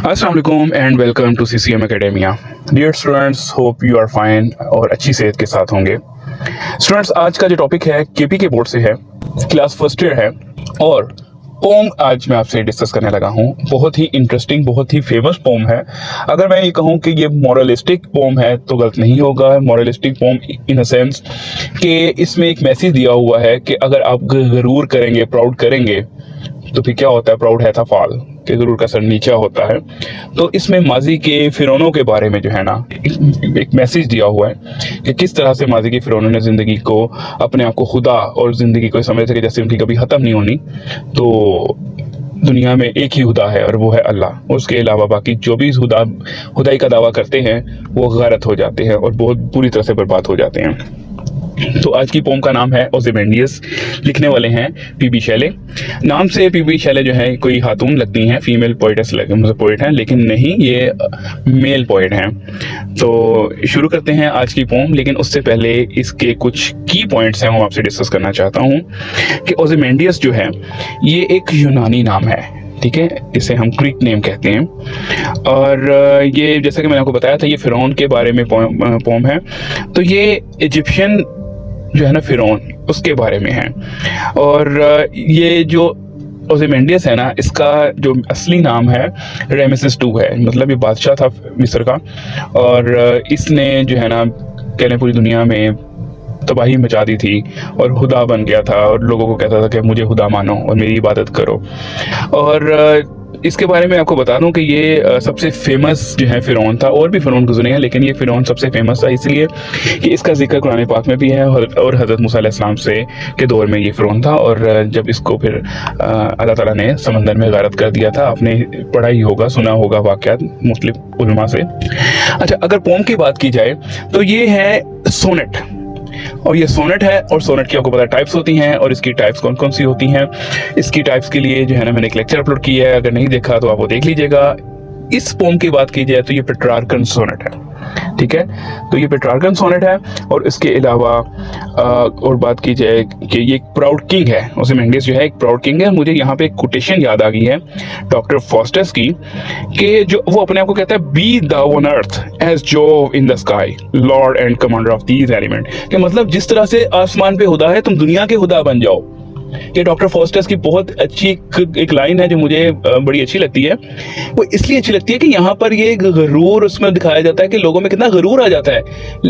अस्सलाम वालेकुम and welcome to CCM academia. Dear students, hope you are fine और अच्छी सेहत के साथ होंगे। स्टूडेंट्स, आज का जो टॉपिक है केपी के बोर्ड से है, क्लास फर्स्ट ईयर है और पोम आज मैं आपसे डिस्कस करने लगा हूँ। बहुत ही इंटरेस्टिंग, बहुत ही फेमस पोम है। अगर मैं ये कहूँ कि ये मॉरलिस्टिक पोम है तो गलत नहीं होगा। Moralistic poem in a sense कि इसमें एक मैसेज दिया हुआ है कि अगर आप गरूर करेंगे, प्राउड करेंगे तो फिर क्या होता है, प्राउड है था फाल कि गरूर का सर नीचा होता है। तो इसमें माजी के फिरौनों के बारे में जो है ना एक मैसेज दिया हुआ है कि किस तरह से माजी के फिरौनों ने ज़िंदगी को, अपने आप को खुदा और ज़िंदगी को समझते कि जैसे उनकी कभी ख़त्म नहीं होनी। तो दुनिया में एक ही खुदा है और वो है अल्लाह। उसके अलावा बाकी जो भी खुदाई का दावा करते हैं वो गलत हो जाते हैं और बहुत बुरी तरह से बर्बाद हो जाते हैं। तो आज की पोम का नाम है ओज़िमेंडियस। लिखने वाले हैं पीबी शैले। नाम से पीबी शैले जो है कोई खातून लगती हैं, फीमेल पोइटेस मतलब पोइट हैं, लेकिन नहीं, ये मेल पोइट हैं। तो शुरू करते हैं आज की पोम, लेकिन उससे पहले इसके कुछ की पॉइंट्स हैं वो आपसे डिस्कस करना चाहता हूँ कि ओज़िमेंडियस जो है ये एक यूनानी नाम है, ठीक है, इसे हम ग्रीक नेम कहते हैं। और ये जैसा कि मैंने आपको बताया था ये फ़िरौन के बारे में पोम है। तो ये इजिप्शियन जो है ना फ़िरौन, उसके बारे में है। और ये जो ओज़िमेंडियस है ना, इसका जो असली नाम है रेमेसेस II है, मतलब ये बादशाह था मिस्र का। और इसने जो है ना कहने पूरी दुनिया में तबाही मचा दी थी और खुदा बन गया था और लोगों को कहता था कि मुझे खुदा मानो और मेरी इबादत करो। और इसके बारे में आपको बता दूं कि ये सबसे फेमस जो है फ़िरौन था। और भी फ़िरौन गुजरे हैं लेकिन ये फ़िरौन सबसे फेमस था, इसलिए कि इसका जिक्र कुरान पाक में भी है और हज़रत मूसा अलैहिस्सलाम से के दौर में ये फ़िरौन था। और जब इसको फिर अल्लाह ताला ने समंदर में गारत कर दिया था। आपने पढ़ा ही होगा, सुना होगा वाक़यात मुख्तलिफ उलमा से। अच्छा, अगर पोम की बात की जाए तो ये है सोनेट, और ये सोनेट है। और सोनेट की आपको पता टाइप्स होती हैं, और इसकी टाइप्स कौन कौन सी होती हैं। इसकी टाइप्स के लिए जो है ना मैंने एक लेक्चर अपलोड किया है, अगर नहीं देखा तो आप वो देख लीजिएगा। इस पोम की बात की जाए तो ये पेट्रार्कन सोनेट है, ठीक है। तो ये पेट्रार्कन सोनेट है। और इसके अलावा और बात की जाए कि ये एक प्राउड किंग है, ओज़िमेंडियस जो है एक प्राउड किंग है। मुझे यहाँ पे एक कोटेशन याद आ गई है डॉक्टर फॉस्टस की, कि जो वो अपने आप को कहता है, be the on earth as Jove in the sky, lord and commander of these element. कि मतलब जिस तरह से आसमान पे खुदा है, तुम दुनिया के खुदा बन जाओ। ये डॉक्टर फॉस्टस की बहुत अच्छी एक लाइन है जो मुझे बड़ी अच्छी लगती है। वो इसलिए अच्छी लगती है कि यहाँ पर ये गरूर उसमें दिखाया जाता है कि लोगों में कितना गरूर आ जाता है।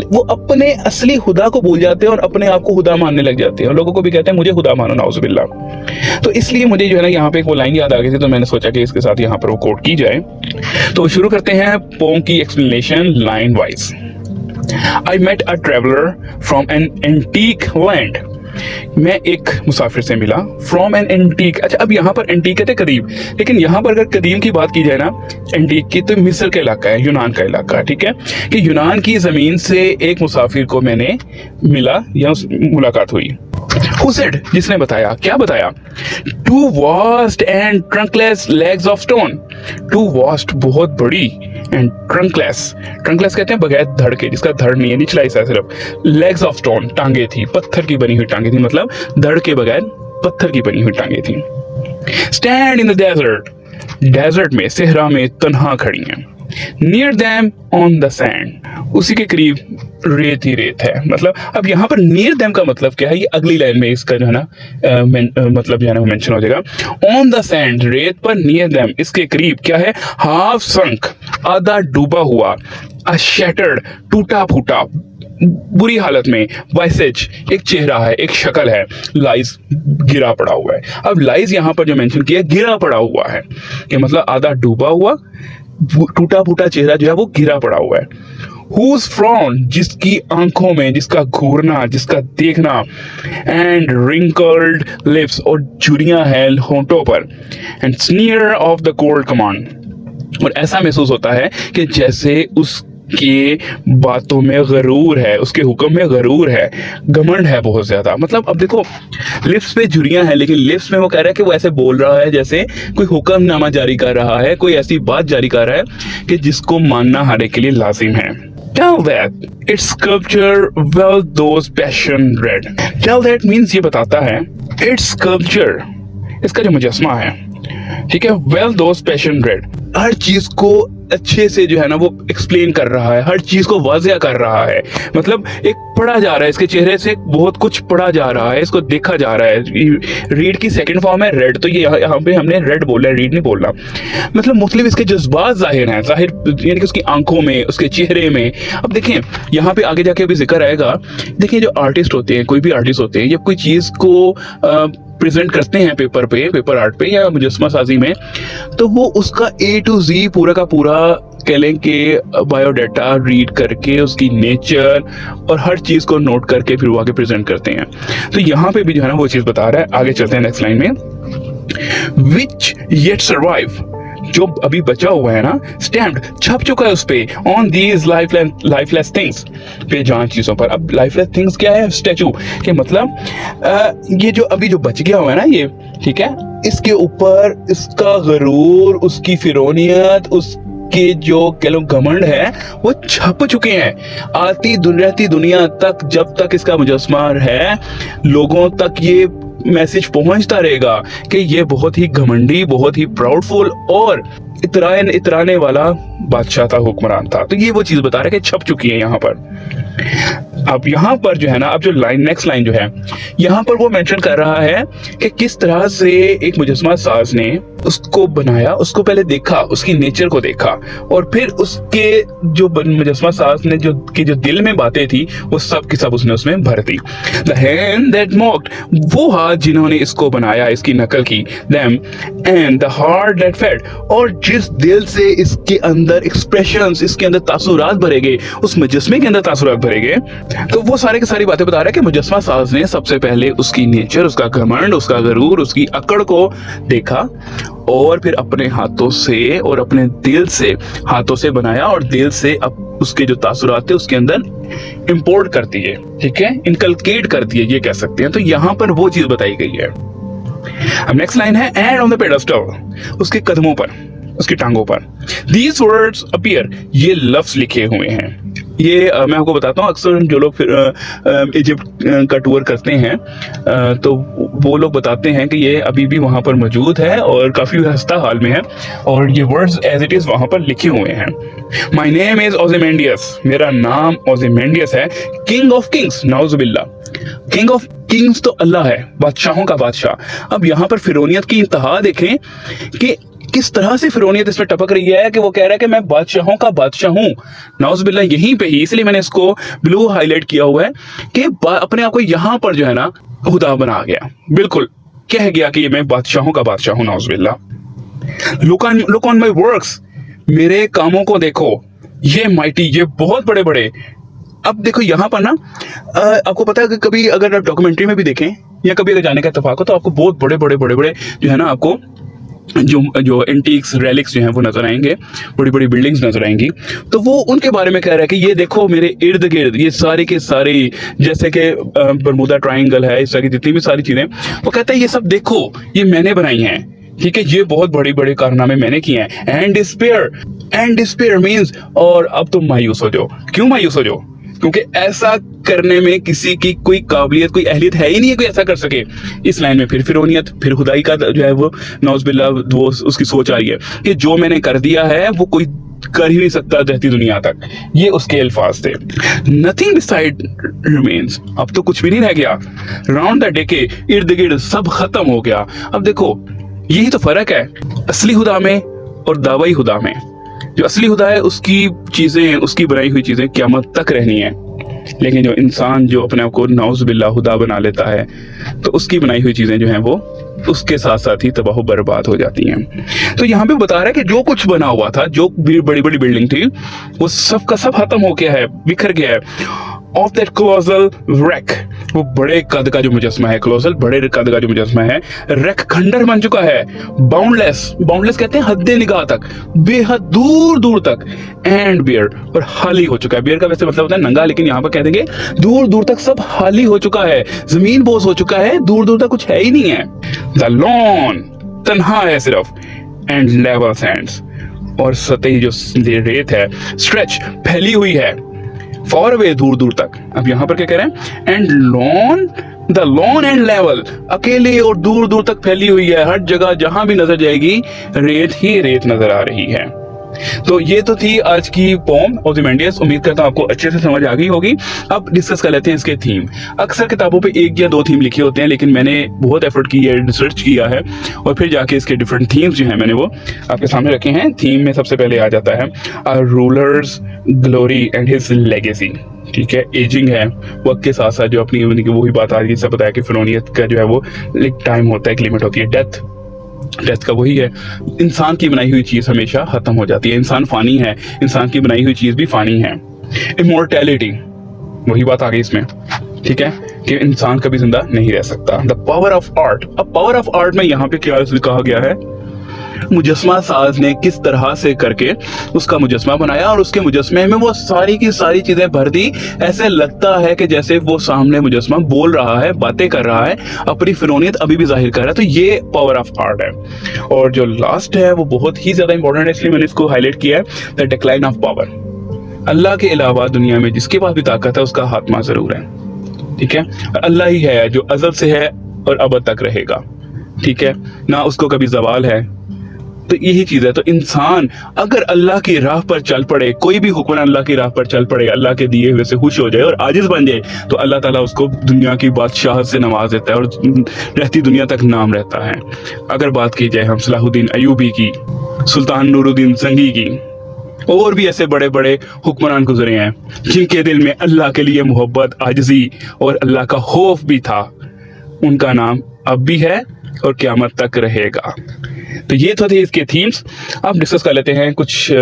वो अपने असली खुदा को भूल जाते हैं और अपने आप को खुदा मानने लग जाते हैं और लोगों को भी कहते हैं मुझे खुदा मानो, नाउज़ुबिल्लाह। तो इसलिए मुझे जो है ना यहाँ पे एक वो लाइन याद आ गई थी, तो मैंने सोचा कि इसके साथ यहाँ पर वो कोट की जाए। तो शुरू करते हैं पोम की explanation line wise. I met a traveller from an antique land. मैं एक मुसाफिर से मिला, फ्रॉम एन एंटीक। अच्छा, अब यहाँ पर एंटीक कहते करीब, लेकिन यहाँ पर अगर कदीम की बात की जाए ना एंटीक की, तो मिस्र का इलाका है, यूनान का इलाका, ठीक है। कि यूनान की ज़मीन से एक मुसाफिर को मैंने मिला या मुलाकात हुई। Who said? जिसने बताया, क्या बताया? Two vast and trunkless legs of stone. Two vast, बहुत बड़ी, and trunkless. Trunkless कहते हैं बगैर धड़ के, जिसका धड़ नहीं है, निचला हिस्सा सिर्फ। Legs of stone, टांगे थी, पत्थर की बनी हुई टांगे थी, मतलब धड़ के बगैर पत्थर की बनी हुई टांगे थी। Stand in the desert. Desert में, सहरा में तन्हा खड़ी हैं। Near them on the sand. उसी के करीब रेत ही रेत है। मतलब अब यहाँ पर near them का मतलब क्या है, ये अगली लाइन में इसका जो है ना मतलब जो है ना मेंशन हो जाएगा। On the sand, रेत पर, near them, इसके करीब क्या है, half sunk, आधा डूबा हुआ, a shattered, टूटा फूटा, बुरी हालत में, वाइसेज, एक चेहरा है, एक शक्ल है, लाइज, गिरा पड़ा हुआ है। अब लाइज यहाँ पर जो मेंशन किया, गिरा पड़ा हुआ है, कि मतलब आधा डूबा हुआ, टूटा फूटा चेहरा जो है वो गिरा पड़ा हुआ है। Whose front, जिसकी आंखों में, जिसका घूरना, जिसका देखना, and wrinkled lips, और झुर्रियां हैं होंठों पर, and sneer of the cold command, और ऐसा महसूस होता है कि जैसे उसके बातों में गरूर है, उसके हुक्म में गरूर है, घमंड है बहुत ज्यादा। मतलब अब देखो, लिप्स पे झुर्रियां हैं, लेकिन लिप्स में वो कह रहा है कि वो ऐसे बोल रहा है जैसे कोई हुक्मनामा जारी कर रहा है, कोई ऐसी बात जारी कर रहा है कि जिसको मानना हर एक के लिए लाजिम है। Tell that its sculpture well those passion red. Tell that means ये बताता है, its sculpture, इसका जो मुजस्मा है, ठीक है, वेल दोस्त पैशन रेड हर चीज को अच्छे से जो है ना वो एक्सप्लेन कर रहा है, हर चीज को वाज़िया कर रहा है, मतलब एक पढ़ा जा रहा है, इसके चेहरे से बहुत कुछ पढ़ा जा रहा है, इसको देखा जा रहा है। रीड की सेकंड फॉर्म है रेड, तो ये यहाँ पे हमने रेड बोला है, रीड नहीं बोलना। मतलब मुख्तलिफ इसके जज्बात जाहिर हैं, जाहिर यानी कि उसकी आंखों में, उसके चेहरे में। अब देखें यहाँ पे आगे जाके भी जिक्र आएगा। देखिए जो आर्टिस्ट होते हैं, कोई भी आर्टिस्ट होते हैं, ये कोई चीज को प्रेजेंट करते हैं पेपर पे, पेपर आर्ट पे या मुजस्मा साजी में, तो वो उसका A to Z पूरा का पूरा कह लें कि बायोडाटा रीड करके उसकी नेचर और हर चीज को नोट करके फिर वो आगे प्रेजेंट करते हैं। तो यहाँ पे भी जो है ना वो चीज बता रहा है। आगे चलते हैं नेक्स्ट लाइन में, विच येट सर्वाइव, जो अभी बचा हुआ है ना, स्टैम्प्ड छप चुका है उस पे, ऑन दीज लाइफलेस थिंग्स, बेजान चीजों पर। अब लाइफलेस थिंग्स क्या है? स्टैचू के मतलब ये जो अभी जो बच गया हुआ है ना ये, ठीक है, इसके ऊपर इसका गरूर, उसकी फिरौनियत, उसके जो कह लो घमंड है, वो छप चुके हैं। आती रहती दुनिया तक, जब तक इसका मुजस्मा है, लोगों तक ये मैसेज पहुंचता रहेगा कि ये बहुत ही घमंडी, बहुत ही प्राउडफुल और इतराने वाला बादशाह था, हुक्मरान था। तो ये वो चीज बता रहा है कि छप चुकी है यहाँ पर। अब यहाँ पर जो है ना, अब जो लाइन नेक्स्ट लाइन जो है यहाँ पर वो मेंशन कर रहा है कि किस तरह से एक मुजस्मा साज ने उसको बनाया, उसको पहले देखा, उसकी नेचर को देखा, और फिर उसके जो मुजस्मा साज ने जो दिल में बातें थी वो सब की सब उसने उसमें भर दी। The hand that mocked, वो हाथ जिन्होंने इसको बनाया, इसकी नकल की, them and the heart that fed, और जिस दिल से इसके अंदर एक्सप्रेशंस, इसके अंदर तासुरात भरे गए, उस मुजस्मे के अंदर तासुरात भरे गए, तो वो सारे की सारी बातें बता रहा है कि मुजस्मा साज ने सबसे पहले उसकी नेचर, उसका घमंड, उसका गरूर, उसकी अकड़ को देखा और फिर अपने हाथों से और अपने दिल से हाथों से बनाया और दिल से अब उसके जो तासुरात थे उसके अंदर इंपोर्ट कर दिए, ठीक है, इनकलकेट कर दिए, ये कह सकते हैं। तो यहाँ पर वो चीज बताई गई है। अब नेक्स्ट लाइन है, एंड ऑन द पेडेस्टल, उसके कदमों पर, उसकी टांगों पर, दीज वर्ड्स अपीयर, ये लफ्ज लिखे हुए हैं। ये मैं आपको बताता हूँ, अक्सर जो लोग फिर इजिप्ट का टूर करते हैं तो वो लोग बताते हैं कि ये अभी भी वहाँ पर मौजूद है और काफ़ी खस्ता हाल में है, और ये वर्ड्स एज इट इज़ वहाँ पर लिखे हुए हैं। माई नेम इज ओज़िमेंडियस, मेरा नाम ओज़िमेंडियस है, किंग ऑफ किंग्स, नाउज़ुबिल्लाह, किंग ऑफ किंग्स तो अल्लाह है, बादशाहों का बादशाह। अब यहाँ पर फिरौनियत की इंतहा देखें कि किस तरह से फिरौनियत इसमें टपक रही है कि वो कह रहा है कि मैं बादशाहों का बादशाह हूं, नाउज़ुबिल्लाह। यहीं पे ही, इसलिए मैंने इसको ब्लू हाईलाइट किया हुआ है कि अपने आप को यहां पर जो है ना खुदा बना गया, बिल्कुल कह गया कि ये मैं बादशाहों का बादशाह हूं, नाउज़ुबिल्लाह। लुक ऑन माई वर्क्स, मेरे कामों को देखो, ये माइटी, ये बहुत बड़े बड़े। अब देखो यहाँ पर ना आपको पता है कि कभी अगर आप डॉक्यूमेंट्री में भी देखें या कभी अगर जाने का इत्तेफाक हो तो आपको बहुत बड़े बड़े जो है ना आपको जो एंटीक्स रेलिक्स जो हैं वो नजर आएंगे, बड़ी बड़ी बिल्डिंग्स नजर आएंगी। तो वो उनके बारे में कह रहा है कि ये देखो मेरे इर्द गिर्द ये सारी के सारी, जैसे कि बरमूदा ट्रायंगल है, इस तरह की जितनी भी सारी चीजें, वो कहता है ये सब देखो, ये मैंने बनाई हैं, ठीक है, ये बहुत बड़ी बड़ी कारनामे मैंने किए हैं। एंड डिस्पेयर मीन्स, और अब तुम मायूस हो जाओ। क्यों मायूस हो जाओ? क्योंकि ऐसा करने में किसी की कोई काबिलियत, कोई अहलियत है ही नहीं है कोई ऐसा कर सके। इस लाइन में फिर फिरौनियत, फिर खुदाई का जो है वो नाउज़ुबिल्लाह वो उसकी सोच आ रही है कि जो मैंने कर दिया है वो कोई कर ही नहीं सकता रहती दुनिया तक। ये उसके अल्फाज थे। नथिंग बिसाइड रिमेन्स, अब तो कुछ भी नहीं रह गया। राउंड द डे के इर्द गिर्द सब खत्म हो गया। अब देखो यही तो फर्क है असली खुदा में और दावाई खुदा में। जो असली खुदा है उसकी चीजें, उसकी बनाई हुई चीजें क़यामत तक रहनी है, लेकिन जो इंसान जो अपने आप को नाउज़ुबिल्लाह खुदा बना लेता है तो उसकी बनाई हुई चीजें जो हैं वो उसके साथ साथ ही तबाह बर्बाद हो जाती हैं। तो यहाँ पे बता रहा है कि जो कुछ बना हुआ था, जो बड़ी बड़ी बिल्डिंग थी, वो सब का सब खत्म हो गया है, बिखर गया है। ऑफ दैट कोलोसल wreck, वो बड़े कद का जो मुजस्मा है, कोलोसल बड़े कद का जो मुजस्मा है, wreck खंडर बन चुका है। बाउंडलेस कहते हैं हद्दे निगाह तक, बेहद दूर दूर तक। एंड बियर, और हाली हो चुका है। बियर का वैसे मतलब होता है नंगा, लेकिन यहाँ पर कह देंगे दूर दूर तक सब हाली हो चुका है, जमीन बोझ हो चुका है, दूर दूर तक कुछ है ही नहीं है। द लॉन, तन्हा है सिर्फ, एंड लेवल सैंड्स, और सतही जो रेत है, स्ट्रेच फैली हुई है, फॉर अवे दूर दूर तक। अब यहाँ पर क्या कह रहे हैं? And lawn the lawn and level, अकेले और दूर दूर तक फैली हुई है, हर जगह जहां भी नजर जाएगी रेत ही रेत नजर आ रही है। तो ये तो थी आज की पोम ओzymandias। उम्मीद करता हूं आपको अच्छे से समझ आ गई होगी। अब डिस्कस कर लेते हैं इसके थीम। अक्सर किताबों पे एक या दो थीम लिखे होते हैं, लेकिन मैंने बहुत एफर्ट की है, रिसर्च किया है और फिर जाके इसके डिफरेंट थीम्स जो हैं मैंने वो आपके सामने रखे हैं। थीम में सबसे पहले आ जाता है a rulers glory and his legacy. ठीक है, एजिंग है, वक्त के साथ साथ जो अपनी वही बात आ रही है, सब बताया कि फिरौनियत का जो है वो एक टाइम होता है, एक लिमिट होती है। डेथ का वही है, इंसान की बनाई हुई चीज हमेशा खत्म हो जाती है, इंसान फानी है, इंसान की बनाई हुई चीज भी फानी है। इमोर्टैलिटी, वही बात आ गई इसमें। ठीक है कि इंसान कभी जिंदा नहीं रह सकता। द पावर ऑफ आर्ट, अब पावर ऑफ आर्ट में यहाँ पे क्या कहा गया है, मुजस्मा साज ने किस तरह से करके उसका मुजस्मा बनाया और उसके मुजस्मे में वो सारी की सारी चीजें भर दी। ऐसे लगता है कि जैसे वो सामने मुजस्मा बोल रहा है, बातें कर रहा है, अपनी फिरौनियत अभी भी जाहिर कर रहा है। तो ये पावर ऑफ आर्ट है। और जो लास्ट है वो बहुत ही ज्यादा इंपॉर्टेंट है, इसलिए मैंने इसको हाईलाइट किया है, द डिक्लाइन ऑफ पावर। अल्लाह के अलावा दुनिया में जिसके पास भी ताकत है उसका हाथमा जरूर है। ठीक है, अल्लाह ही है जो अज़ल से है और अब तक रहेगा। ठीक है ना, उसको कभी जवाल है। तो यही चीज है। तो इंसान अगर अल्लाह की राह पर चल पड़े, कोई भी हुक्मरान अल्लाह की राह पर चल पड़े, अल्लाह के दिए हुए से खुश हो जाए और आजिज बन जाए, तो अल्लाह ताला उसको दुनिया की बादशाहत से नवाज देता है और रहती दुनिया तक नाम रहता है। अगर बात की जाए हम सलाहुद्दीन अयूबी की, सुल्तान नूरुद्दीन जंगी की, और भी ऐसे बड़े बड़े हुक्मरान गुजरे हैं जिनके दिल में अल्लाह के लिए मोहब्बत, आजिजी और अल्लाह का खौफ भी था, उनका नाम अब भी है और क़यामत तक रहेगा। तो ये तो थे इसके थीम्स। अब डिस्कस कर लेते हैं कुछ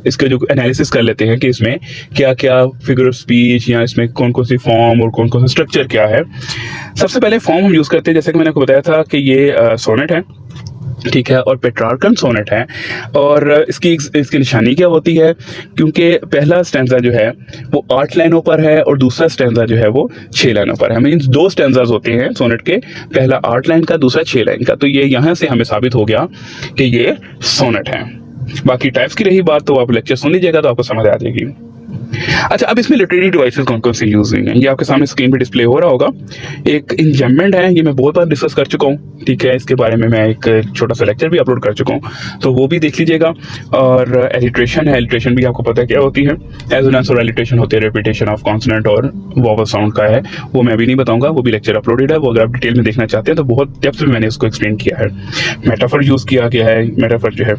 इसके जो एनालिसिस कर लेते हैं कि इसमें क्या क्या फिगर ऑफ स्पीच या इसमें कौन कौन सी फॉर्म और कौन कौन सा स्ट्रक्चर क्या है। सबसे पहले फॉर्म हम यूज़ करते हैं, जैसे कि मैंने आपको बताया था कि ये सोनेट है। ठीक है, और पेट्रार्कन सोनेट है। और इसकी निशानी क्या होती है, क्योंकि पहला स्टैंजा जो है वो 8 लाइनों पर है और दूसरा स्टैंजा जो है वो 6 लाइनों पर है। मीन्स 2 स्टैंजाज होते हैं सोनेट के, पहला 8 लाइन का, दूसरा 6 लाइन का। तो ये यहाँ से हमें साबित हो गया कि ये सोनेट है। बाकी टाइप्स की रही बात तो आप लेक्चर सुन लीजिएगा तो आपको समझ आ जाएगी। अच्छा, अब इसमें लिटरेरी डिवाइसेस कौन कौन सी यूज हुई हैं ये आपके सामने स्क्रीन पे डिस्प्ले हो रहा होगा। एक इंजमेंट है, ये मैं बहुत बार डिस्कस कर चुका हूँ। ठीक है, इसके बारे में मैं एक छोटा सा लेक्चर भी अपलोड कर चुका हूँ, तो वो भी देख लीजिएगा। और एलिट्रेशन है, एलिट्रेशन भी आपको पता है क्या होती है। एजोनेंस और एलिट्रेशन होती है रेपिटेशन ऑफ कॉन्सोनेंट और वोवल साउंड का है, वो मैं भी नहीं बताऊंगा, वो भी लेक्चर अपलोडेड है। वो अगर आप डिटेल में देखना चाहते हैं तो बहुत डेप्थ में मैंने उसको एक्सप्लेन किया है। मेटाफर यूज किया गया है, मेटाफर जो है।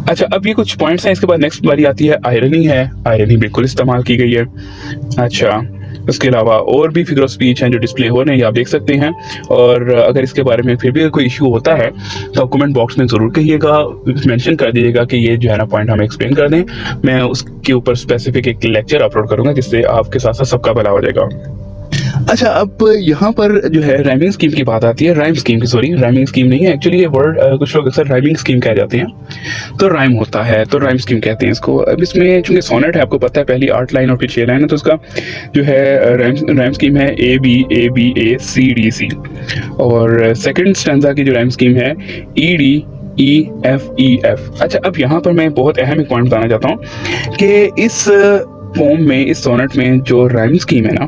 अच्छा, अब ये कुछ पॉइंट्स हैं। इसके बाद नेक्स्ट बारी आती है आयरनी है, आयरनी बिल्कुल इस्तेमाल की गई है। अच्छा, उसके अलावा और भी फिगर ऑफ स्पीच हैं जो डिस्प्ले हो रहे हैं, ये आप देख सकते हैं। और अगर इसके बारे में फिर भी कोई इशू होता है तो आप कमेंट बॉक्स में ज़रूर कहिएगा, मेंशन कर दीजिएगा कि ये जो है ना पॉइंट हमें एक्सप्लेन कर दें। मैं उसके ऊपर स्पेसिफिक एक लेक्चर अपलोड करूँगा जिससे आपके साथ साथ सबका भला हो जाएगा। अच्छा, अब यहाँ पर जो है राइमिंग स्कीम की बात आती है। राइम स्कीम की, सॉरी राइमिंग स्कीम नहीं है एक्चुअली, ये वर्ड कुछ लोग अक्सर राइमिंग स्कीम कह जाते हैं। तो राइम होता है तो राइम स्कीम कहते हैं इसको। अब इसमें चूंकि सोनेट है, आपको पता है पहली 8 लाइन और फिर 6 लाइन है, तो इसका जो है राइम स्कीम है A-B-A-B-A-C-D-C। और सेकेंड स्टैंजा की जो राइम स्कीम है E-D-E-F-E-F। अच्छा, अब यहाँ पर मैं बहुत अहम एक पॉइंट बताना चाहता हूँ कि इस पोम में, इस सोनेट में जो राइम स्कीम है ना,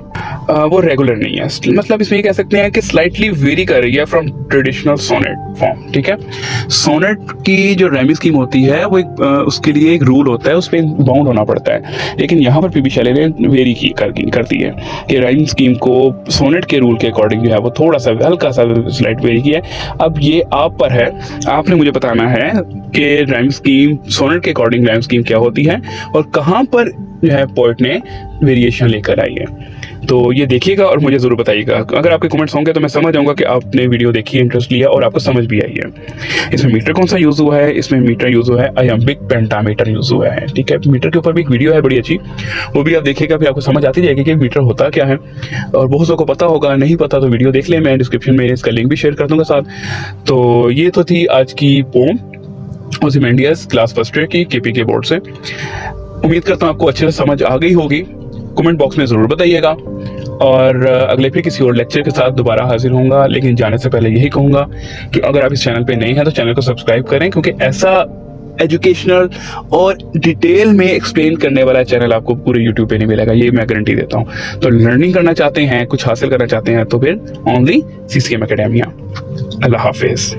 वो रेगुलर नहीं है। मतलब इसमें ये कह सकते हैं कि स्लाइटली वेरी कर रही है फ्रॉम ट्रेडिशनल सोनेट फॉर्म। ठीक है, सोनेट की जो राइमिंग स्कीम होती है वो एक उसके लिए एक रूल होता है, उस पर बाउंड होना पड़ता है। लेकिन यहाँ पर पीबी शैले ने वेरी करती है कि राइमिंग स्कीम को सोनेट के रूल के अकॉर्डिंग जो है वो थोड़ा सा हल्का सा स्लाइट वेरी किया है। अब ये आप पर है, आपने मुझे बताना है कि राइमिंग स्कीम सोनेट के अकॉर्डिंग राइमिंग स्कीम क्या होती है और कहाँ पर जो है पोएट ने वेरिएशन लेकर आई है। तो ये देखिएगा और मुझे ज़रूर बताइएगा। अगर आपके कमेंट्स होंगे तो मैं समझ जाऊंगा कि आपने वीडियो देखी है, इंटरेस्ट लिया और आपको समझ भी आई है। इसमें मीटर कौन सा यूज़ हुआ है, इसमें मीटर यूज़ हुआ है आयम्बिक पेंटामीटर यूज़ हुआ है। ठीक है, मीटर के ऊपर भी एक वीडियो है बड़ी अच्छी, वो भी आप देखिएगा, फिर आपको समझ आती जाएगी कि मीटर होता क्या है। और बहुत लोगों को पता होगा, नहीं पता तो वीडियो देख लें, मैं डिस्क्रिप्शन में इसका लिंक भी शेयर कर दूंगा साथ। तो ये तो थी आज की पोम ओzymandias क्लास फर्स्ट ईयर की केपी के बोर्ड से। उम्मीद करता हूँ आपको अच्छे से समझ आ गई होगी। कमेंट बॉक्स में ज़रूर बताइएगा और अगले फिर किसी और लेक्चर के साथ दोबारा हाजिर होऊंगा। लेकिन जाने से पहले यही कहूँगा कि अगर आप इस चैनल पे नए हैं तो चैनल को सब्सक्राइब करें, क्योंकि ऐसा एजुकेशनल और डिटेल में एक्सप्लेन करने वाला चैनल आपको पूरे यूट्यूब पे नहीं मिलेगा, ये मैं गारंटी देता हूँ। तो लर्निंग करना चाहते हैं, कुछ हासिल करना चाहते हैं तो फिर ओनली CCM एकेडेमिया। अल्लाह हाफिज़।